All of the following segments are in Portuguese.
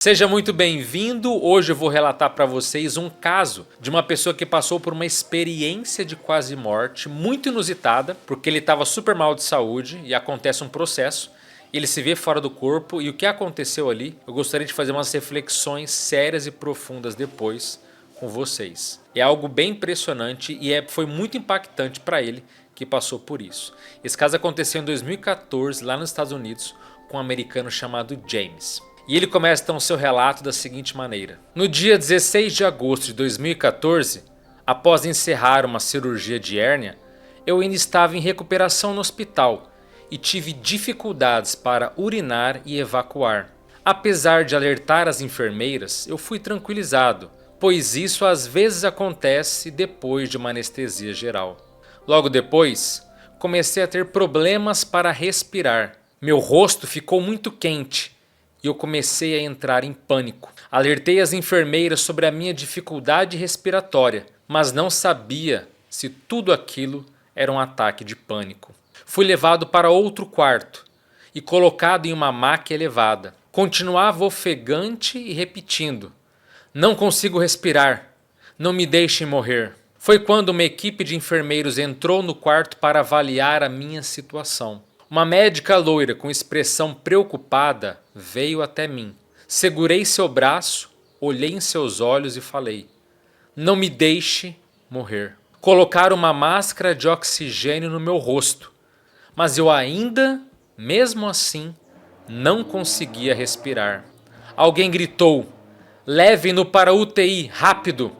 Seja muito bem-vindo. Hoje eu vou relatar para vocês um caso de uma pessoa que passou por uma experiência de quase morte muito inusitada, porque ele estava super mal de saúde e acontece um processo, ele se vê fora do corpo e o que aconteceu ali, eu gostaria de fazer umas reflexões sérias e profundas depois com vocês. É algo bem impressionante e foi muito impactante para ele que passou por isso. Esse caso aconteceu em 2014 lá nos Estados Unidos com um americano chamado James. E ele começa então seu relato da seguinte maneira. No dia 16 de agosto de 2014, após encerrar uma cirurgia de hérnia, eu ainda estava em recuperação no hospital e tive dificuldades para urinar e evacuar. Apesar de alertar as enfermeiras, eu fui tranquilizado, pois isso às vezes acontece depois de uma anestesia geral. Logo depois, comecei a ter problemas para respirar. Meu rosto ficou muito quente e eu comecei a entrar em pânico. Alertei as enfermeiras sobre a minha dificuldade respiratória, mas não sabia se tudo aquilo era um ataque de pânico. Fui levado para outro quarto e colocado em uma maca elevada. Continuava ofegante e repetindo: "Não consigo respirar, não me deixem morrer." Foi quando uma equipe de enfermeiros entrou no quarto para avaliar a minha situação. Uma médica loira com expressão preocupada veio até mim. Segurei seu braço, olhei em seus olhos e falei: "Não me deixe morrer." Colocaram uma máscara de oxigênio no meu rosto, mas eu ainda, mesmo assim, não conseguia respirar. Alguém gritou: "Levem-no para a UTI, rápido!"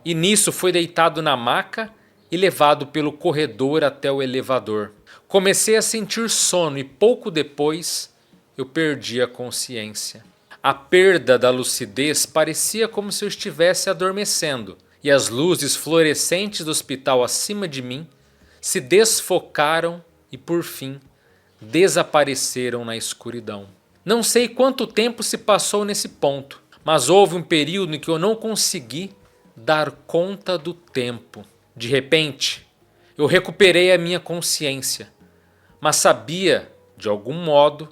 E nisso fui deitado na maca e levado pelo corredor até o elevador. Comecei a sentir sono e pouco depois eu perdi a consciência. A perda da lucidez parecia como se eu estivesse adormecendo e as luzes fluorescentes do hospital acima de mim se desfocaram e por fim desapareceram na escuridão. Não sei quanto tempo se passou nesse ponto, mas houve um período em que eu não consegui dar conta do tempo. De repente, eu recuperei a minha consciência, mas sabia, de algum modo,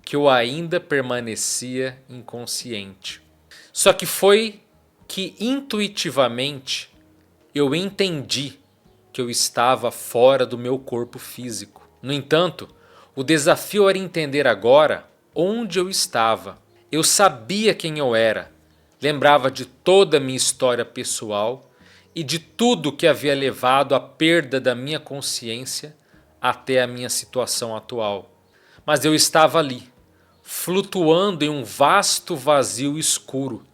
que eu ainda permanecia inconsciente. Só que foi que intuitivamente eu entendi que eu estava fora do meu corpo físico. No entanto, o desafio era entender agora onde eu estava. Eu sabia quem eu era, lembrava de toda a minha história pessoal e de tudo que havia levado à perda da minha consciência até a minha situação atual. Mas eu estava ali, flutuando em um vasto vazio escuro,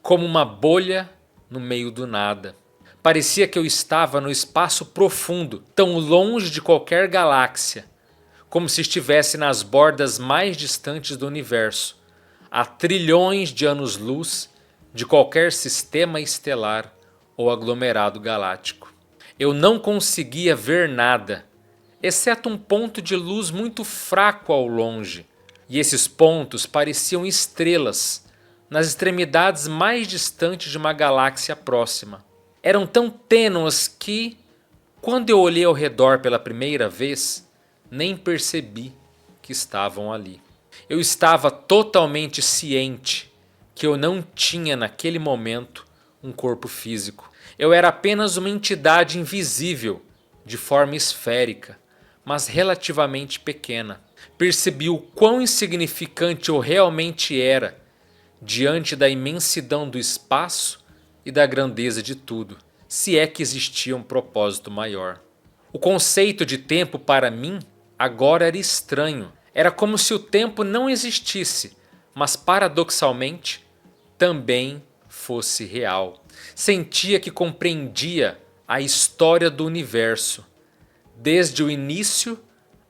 como uma bolha no meio do nada. Parecia que eu estava no espaço profundo, tão longe de qualquer galáxia, como se estivesse nas bordas mais distantes do universo, a trilhões de anos-luz de qualquer sistema estelar ou aglomerado galáctico. Eu não conseguia ver nada, exceto um ponto de luz muito fraco ao longe, e esses pontos pareciam estrelas nas extremidades mais distantes de uma galáxia próxima. Eram tão tênues que, quando eu olhei ao redor pela primeira vez, nem percebi que estavam ali. Eu estava totalmente ciente que eu não tinha naquele momento um corpo físico. Eu era apenas uma entidade invisível, de forma esférica, mas relativamente pequena. Percebi o quão insignificante eu realmente era diante da imensidão do espaço e da grandeza de tudo, se é que existia um propósito maior. O conceito de tempo para mim agora era estranho. Era como se o tempo não existisse, mas paradoxalmente também fosse real. Sentia que compreendia a história do universo, desde o início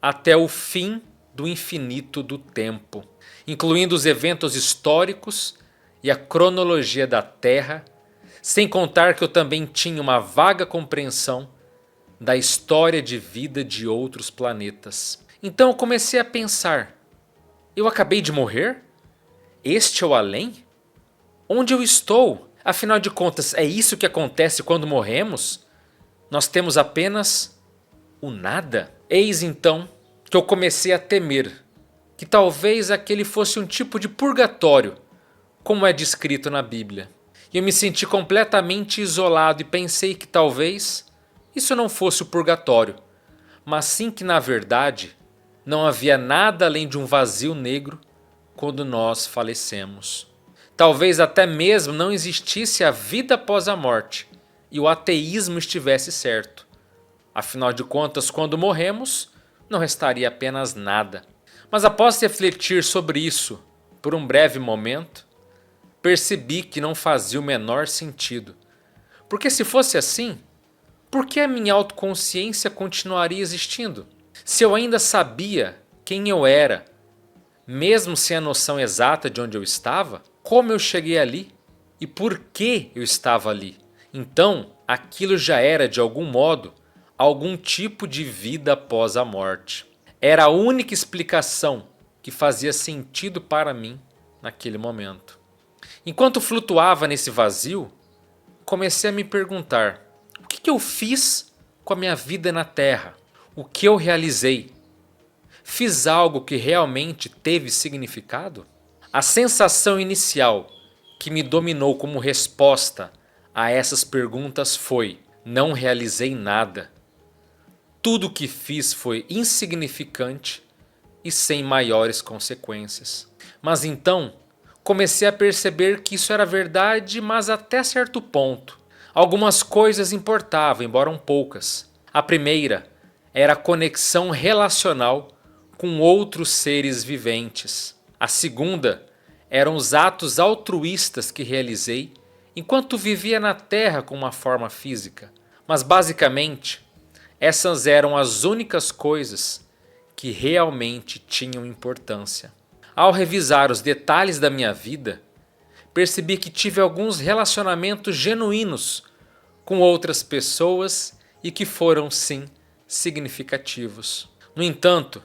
até o fim do infinito do tempo, incluindo os eventos históricos e a cronologia da Terra, sem contar que eu também tinha uma vaga compreensão da história de vida de outros planetas. Então eu comecei a pensar: eu acabei de morrer? Este é o além? Onde eu estou? Afinal de contas, é isso que acontece quando morremos? Nós temos apenas o nada? Eis então que eu comecei a temer que talvez aquele fosse um tipo de purgatório, como é descrito na Bíblia. E eu me senti completamente isolado e pensei que talvez isso não fosse o purgatório, mas sim que na verdade não havia nada além de um vazio negro quando nós falecemos. Talvez até mesmo não existisse a vida após a morte e o ateísmo estivesse certo. Afinal de contas, quando morremos, não restaria apenas nada. Mas após refletir sobre isso por um breve momento, percebi que não fazia o menor sentido. Porque se fosse assim, por que a minha autoconsciência continuaria existindo? Se eu ainda sabia quem eu era, mesmo sem a noção exata de onde eu estava, como eu cheguei ali e por que eu estava ali? Então, aquilo já era de algum modo algum tipo de vida após a morte. Era a única explicação que fazia sentido para mim naquele momento. Enquanto flutuava nesse vazio, comecei a me perguntar: o que eu fiz com a minha vida na Terra? O que eu realizei? Fiz algo que realmente teve significado? A sensação inicial que me dominou como resposta a essas perguntas foi: não realizei nada. Tudo o que fiz foi insignificante e sem maiores consequências. Mas então comecei a perceber que isso era verdade, mas até certo ponto. Algumas coisas importavam, embora poucas. A primeira era a conexão relacional com outros seres viventes. A segunda eram os atos altruístas que realizei enquanto vivia na Terra com uma forma física. Mas basicamente, essas eram as únicas coisas que realmente tinham importância. Ao revisar os detalhes da minha vida, percebi que tive alguns relacionamentos genuínos com outras pessoas e que foram, sim, significativos. No entanto,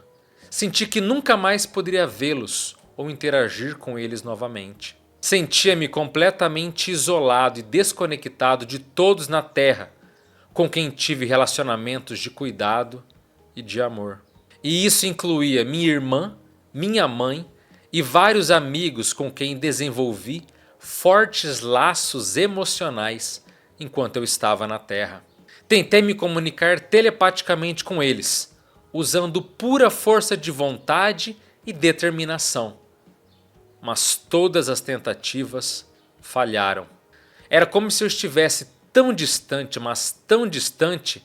senti que nunca mais poderia vê-los ou interagir com eles novamente. Sentia-me completamente isolado e desconectado de todos na Terra com quem tive relacionamentos de cuidado e de amor. E isso incluía minha irmã, minha mãe e vários amigos com quem desenvolvi fortes laços emocionais enquanto eu estava na Terra. Tentei me comunicar telepaticamente com eles, usando pura força de vontade e determinação. Mas todas as tentativas falharam. Era como se eu estivesse tão distante, mas tão distante,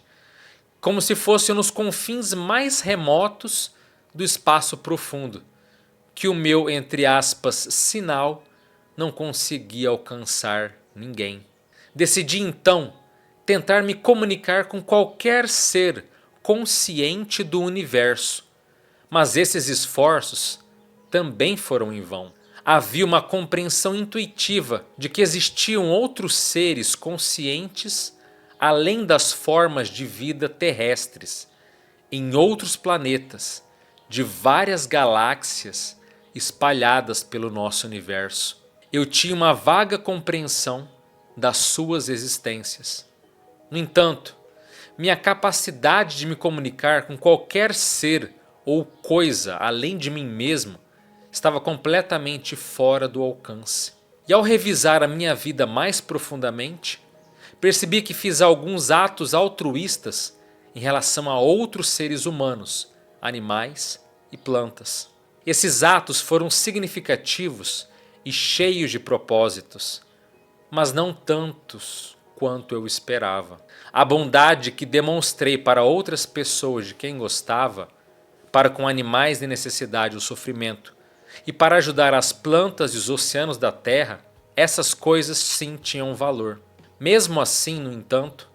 como se fosse nos confins mais remotos do espaço profundo, que o meu, entre aspas, sinal não conseguia alcançar ninguém. Decidi então tentar me comunicar com qualquer ser consciente do universo, mas esses esforços também foram em vão. Havia uma compreensão intuitiva de que existiam outros seres conscientes além das formas de vida terrestres, em outros planetas, de várias galáxias espalhadas pelo nosso universo. Eu tinha uma vaga compreensão das suas existências. No entanto, minha capacidade de me comunicar com qualquer ser ou coisa além de mim mesmo estava completamente fora do alcance. E ao revisar a minha vida mais profundamente, percebi que fiz alguns atos altruístas em relação a outros seres humanos, animais e plantas. Esses atos foram significativos e cheios de propósitos, mas não tantos quanto eu esperava. A bondade que demonstrei para outras pessoas de quem gostava, para com animais em necessidade ou sofrimento, e para ajudar as plantas e os oceanos da terra, essas coisas sim tinham valor. Mesmo assim, no entanto,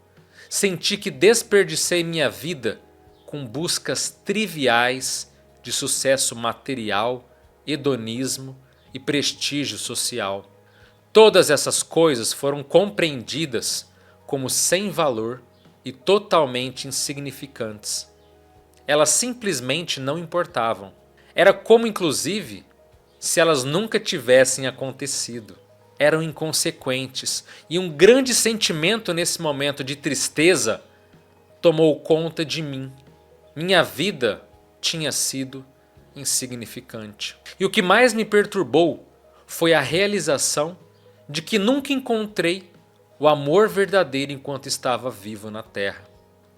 senti que desperdicei minha vida com buscas triviais de sucesso material, hedonismo e prestígio social. Todas essas coisas foram compreendidas como sem valor e totalmente insignificantes. Elas simplesmente não importavam. Era como, inclusive, se elas nunca tivessem acontecido. Eram inconsequentes, e um grande sentimento nesse momento de tristeza tomou conta de mim. Minha vida tinha sido insignificante. E o que mais me perturbou foi a realização de que nunca encontrei o amor verdadeiro enquanto estava vivo na Terra.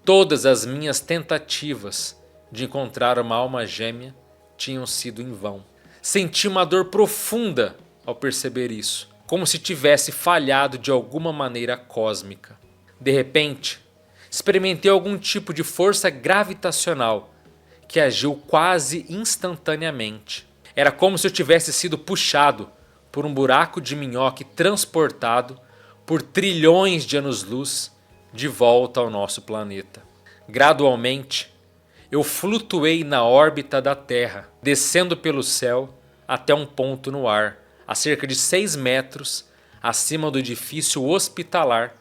Todas as minhas tentativas de encontrar uma alma gêmea tinham sido em vão. Senti uma dor profunda ao perceber isso, como se tivesse falhado de alguma maneira cósmica. De repente, experimentei algum tipo de força gravitacional que agiu quase instantaneamente. Era como se eu tivesse sido puxado por um buraco de minhoca e transportado por trilhões de anos-luz de volta ao nosso planeta. Gradualmente, eu flutuei na órbita da Terra, descendo pelo céu até um ponto no ar, a cerca de 6 metros acima do edifício hospitalar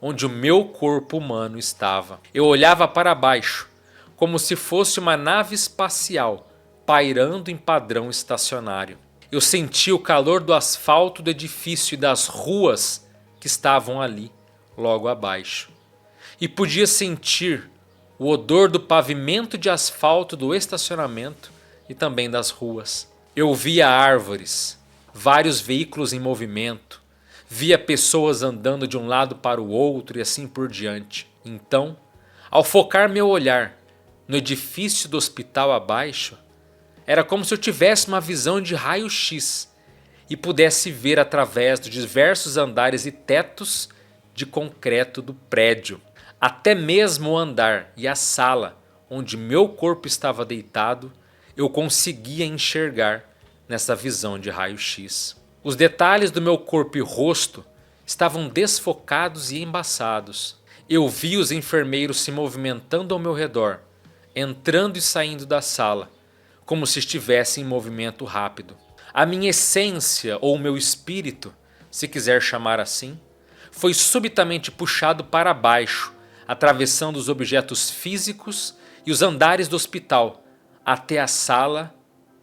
onde o meu corpo humano estava. Eu olhava para baixo, como se fosse uma nave espacial pairando em padrão estacionário. Eu sentia o calor do asfalto do edifício e das ruas que estavam ali, logo abaixo. E podia sentir o odor do pavimento de asfalto do estacionamento e também das ruas. Eu via árvores, vários veículos em movimento, via pessoas andando de um lado para o outro e assim por diante. Então, ao focar meu olhar no edifício do hospital abaixo, era como se eu tivesse uma visão de raio-x e pudesse ver através dos diversos andares e tetos de concreto do prédio. Até mesmo o andar e a sala onde meu corpo estava deitado, eu conseguia enxergar nessa visão de raio-x. Os detalhes do meu corpo e rosto estavam desfocados e embaçados. Eu vi os enfermeiros se movimentando ao meu redor, entrando e saindo da sala, como se estivessem em movimento rápido. A minha essência, ou meu espírito, se quiser chamar assim, foi subitamente puxado para baixo, atravessando os objetos físicos e os andares do hospital, até a sala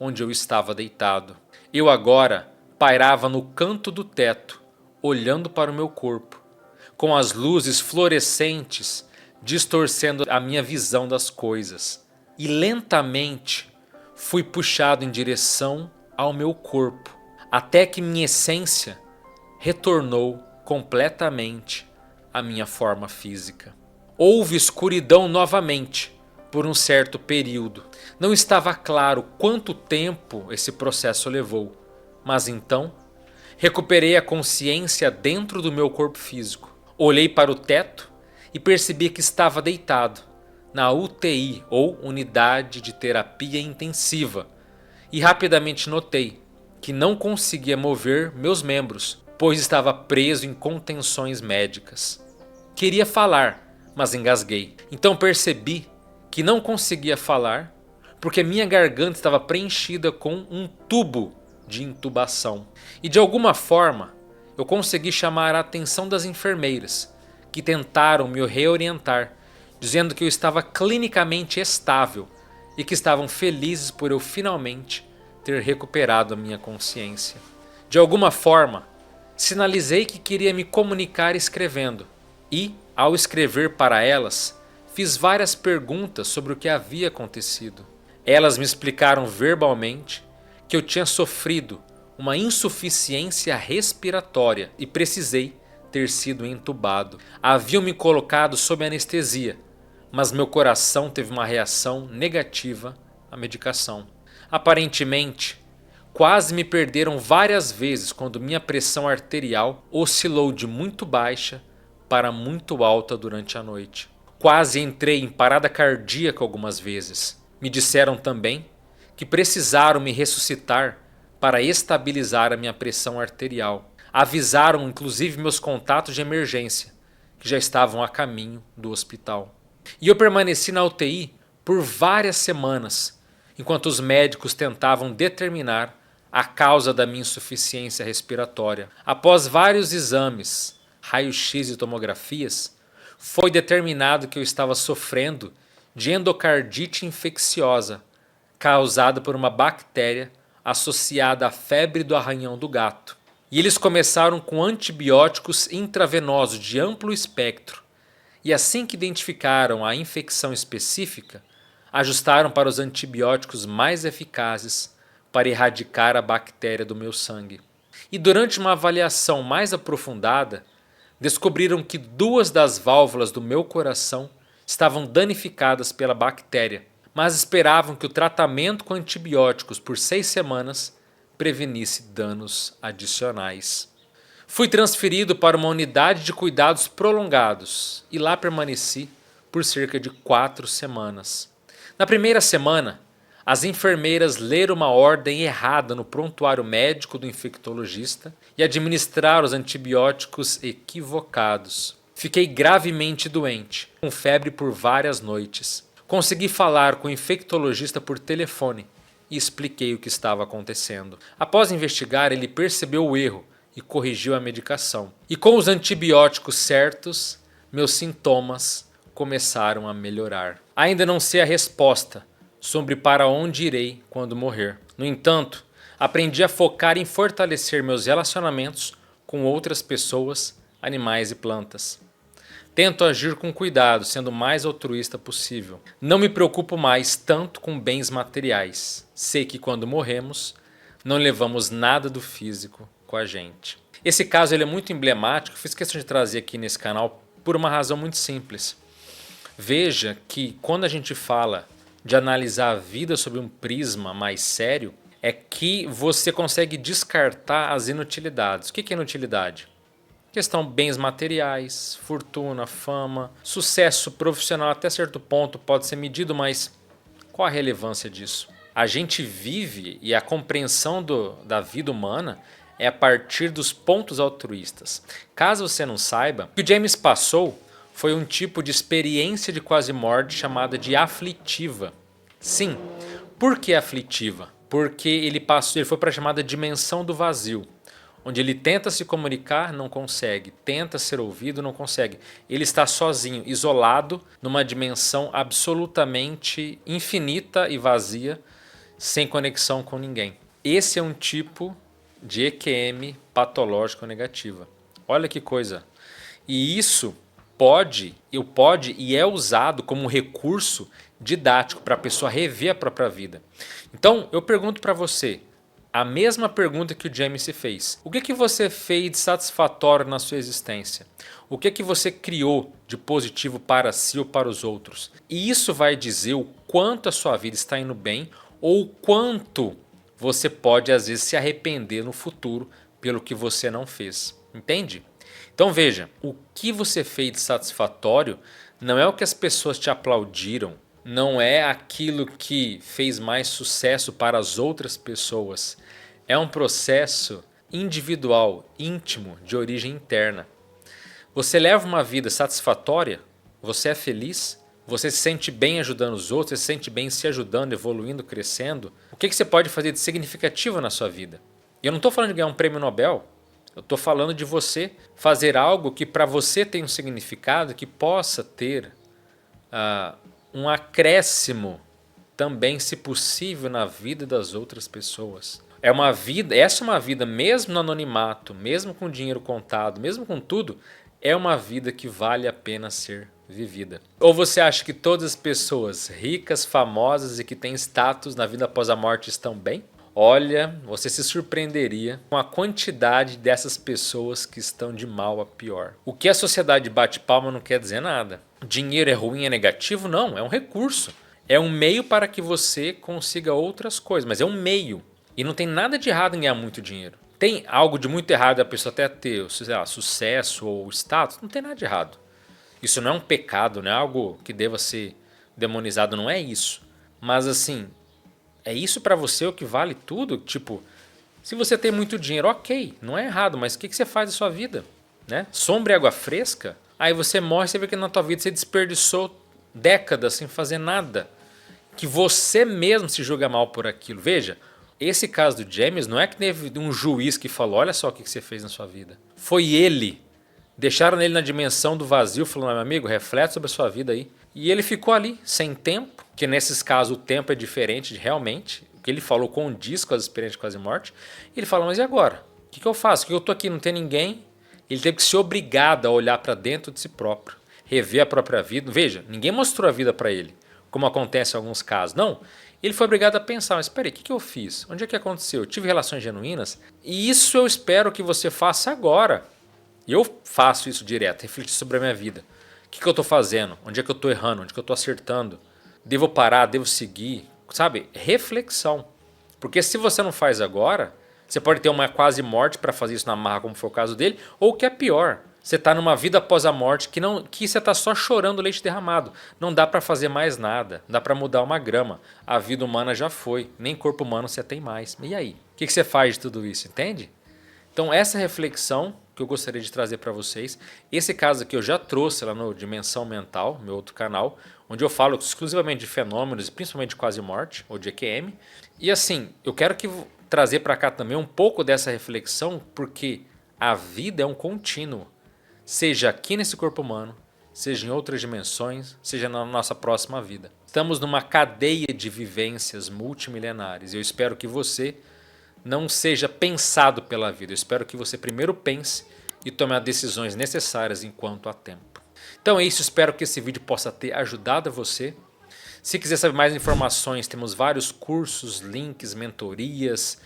onde eu estava deitado. Eu agora pairava no canto do teto, olhando para o meu corpo, com as luzes fluorescentes distorcendo a minha visão das coisas. E lentamente fui puxado em direção ao meu corpo, até que minha essência retornou completamente à minha forma física. Houve escuridão novamente por um certo período. Não estava claro quanto tempo esse processo levou, mas então recuperei a consciência dentro do meu corpo físico. Olhei para o teto e percebi que estava deitado na UTI, ou Unidade de Terapia Intensiva, e rapidamente notei que não conseguia mover meus membros, pois estava preso em contenções médicas. Queria falar, mas engasguei. Então percebi que não conseguia falar porque minha garganta estava preenchida com um tubo de intubação. E de alguma forma eu consegui chamar a atenção das enfermeiras, que tentaram me reorientar, dizendo que eu estava clinicamente estável e que estavam felizes por eu finalmente ter recuperado a minha consciência. De alguma forma, sinalizei que queria me comunicar escrevendo e, ao escrever para elas, fiz várias perguntas sobre o que havia acontecido. Elas me explicaram verbalmente que eu tinha sofrido uma insuficiência respiratória e precisei ter sido entubado. Haviam me colocado sob anestesia, mas meu coração teve uma reação negativa à medicação. Aparentemente, quase me perderam várias vezes quando minha pressão arterial oscilou de muito baixa para muito alta durante a noite. Quase entrei em parada cardíaca algumas vezes. Me disseram também que precisaram me ressuscitar para estabilizar a minha pressão arterial. Avisaram inclusive meus contatos de emergência, que já estavam a caminho do hospital. E eu permaneci na UTI por várias semanas, enquanto os médicos tentavam determinar a causa da minha insuficiência respiratória. Após vários exames, raio-x e tomografias, foi determinado que eu estava sofrendo de endocardite infecciosa, causada por uma bactéria associada à febre do arranhão do gato. E eles começaram com antibióticos intravenosos de amplo espectro, e assim que identificaram a infecção específica, ajustaram para os antibióticos mais eficazes para erradicar a bactéria do meu sangue. E durante uma avaliação mais aprofundada, descobriram que 2 das válvulas do meu coração estavam danificadas pela bactéria, mas esperavam que o tratamento com antibióticos por 6 semanas prevenisse danos adicionais. Fui transferido para uma unidade de cuidados prolongados e lá permaneci por cerca de 4 semanas. Na primeira semana, as enfermeiras leram uma ordem errada no prontuário médico do infectologista e administraram os antibióticos equivocados. Fiquei gravemente doente, com febre por várias noites. Consegui falar com o infectologista por telefone e expliquei o que estava acontecendo. Após investigar, ele percebeu o erro e corrigiu a medicação. E com os antibióticos certos, meus sintomas começaram a melhorar. Ainda não sei a resposta sobre para onde irei quando morrer. No entanto, aprendi a focar em fortalecer meus relacionamentos com outras pessoas, animais e plantas. Tento agir com cuidado, sendo o mais altruísta possível. Não me preocupo mais tanto com bens materiais. Sei que quando morremos, não levamos nada do físico com a gente. Esse caso ele é muito emblemático, fiz questão de trazer aqui nesse canal por uma razão muito simples. Veja que quando a gente fala de analisar a vida sob um prisma mais sério, é que você consegue descartar as inutilidades. O que é inutilidade? Questão bens materiais, fortuna, fama, sucesso profissional até certo ponto pode ser medido, mas qual a relevância disso? A gente vive e a compreensão da vida humana é a partir dos pontos altruístas. Caso você não saiba, o que o James passou foi um tipo de experiência de quase morte chamada de aflitiva. Sim, por que aflitiva? Porque ele foi para a chamada dimensão do vazio, onde ele tenta se comunicar, não consegue, tenta ser ouvido, não consegue. Ele está sozinho, isolado, numa dimensão absolutamente infinita e vazia, sem conexão com ninguém. Esse é um tipo de EQM patológico negativa. Olha que coisa. E isso pode e é usado como recurso didático para a pessoa rever a própria vida. Então eu pergunto para você, a mesma pergunta que o James se fez. O que você fez de satisfatório na sua existência? O que você criou de positivo para si ou para os outros? E isso vai dizer o quanto a sua vida está indo bem ou o quanto você pode às vezes se arrepender no futuro pelo que você não fez. Entende? Então veja, o que você fez de satisfatório não é o que as pessoas te aplaudiram, não é aquilo que fez mais sucesso para as outras pessoas. É um processo individual, íntimo, de origem interna. Você leva uma vida satisfatória? Você é feliz? Você se sente bem ajudando os outros? Você se sente bem se ajudando, evoluindo, crescendo? O que você pode fazer de significativo na sua vida? E eu não estou falando de ganhar um prêmio Nobel. Eu estou falando de você fazer algo que para você tem um significado, que possa ter um acréscimo também, se possível, na vida das outras pessoas. Essa é uma vida, mesmo no anonimato, mesmo com dinheiro contado, mesmo com tudo, é uma vida que vale a pena ser vivida. Ou você acha que todas as pessoas ricas, famosas e que têm status na vida após a morte estão bem? Olha, você se surpreenderia com a quantidade dessas pessoas que estão de mal a pior. O que a sociedade bate palma não quer dizer nada. Dinheiro é ruim, é negativo? Não, é um recurso. É um meio para que você consiga outras coisas, mas é um meio. E não tem nada de errado em ganhar muito dinheiro. Tem algo de muito errado a pessoa até ter, sei lá, sucesso ou status? Não tem nada de errado. Isso não é um pecado, não é algo que deva ser demonizado, não é isso. Mas assim, é isso pra você o que vale tudo? Tipo, se você tem muito dinheiro, ok, não é errado, mas o que você faz da sua vida? Né? Sombra e água fresca? Aí você morre, você vê que na tua vida você desperdiçou décadas sem fazer nada. Que você mesmo se julga mal por aquilo. Veja, esse caso do James não é que teve um juiz que falou, olha só o que você fez na sua vida. Foi ele. Deixaram ele na dimensão do vazio, falando, meu amigo, reflete sobre a sua vida aí. E ele ficou ali, sem tempo, que nesses casos o tempo é diferente realmente. O que ele falou condiz com as experiências de quase morte. E ele fala, mas e agora? O que eu faço? Que eu tô aqui, não tem ninguém. Ele teve que ser obrigado a olhar para dentro de si próprio, rever a própria vida. Veja, ninguém mostrou a vida para ele, como acontece em alguns casos. Não, Ele foi obrigado a pensar, mas espera aí, o que eu fiz? Onde é que aconteceu? Eu tive relações genuínas? E isso eu espero que você faça agora. Eu faço isso direto, refletir sobre a minha vida. O que eu estou fazendo? Onde é que eu estou errando? Onde é que eu estou acertando? Devo parar? Devo seguir? Sabe? Reflexão. Porque se você não faz agora, você pode ter uma quase morte para fazer isso na marra, como foi o caso dele, ou o que é pior, você está numa vida após a morte que você está só chorando leite derramado. Não dá para fazer mais nada, não dá para mudar uma grama. A vida humana já foi, nem corpo humano você tem mais. E aí? O que você faz de tudo isso, entende? Então essa reflexão que eu gostaria de trazer para vocês. Esse caso aqui eu já trouxe lá no Dimensão Mental, meu outro canal, onde eu falo exclusivamente de fenômenos, principalmente de quase morte, ou de EQM. E assim, eu quero trazer para cá também um pouco dessa reflexão, porque a vida é um contínuo. Seja aqui nesse corpo humano, seja em outras dimensões, seja na nossa próxima vida. Estamos numa cadeia de vivências multimilenares. Eu espero que você não seja pensado pela vida. Eu espero que você primeiro pense e tome as decisões necessárias enquanto há tempo. Então é isso, espero que esse vídeo possa ter ajudado você. Se quiser saber mais informações, temos vários cursos, links, mentorias,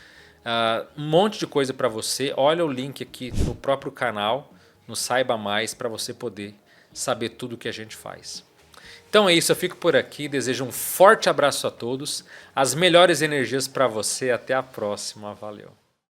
um monte de coisa para você. Olha o link aqui no próprio canal, no Saiba Mais, para você poder saber tudo o que a gente faz. Então é isso, eu fico por aqui, desejo um forte abraço a todos, as melhores energias para você, até a próxima, valeu!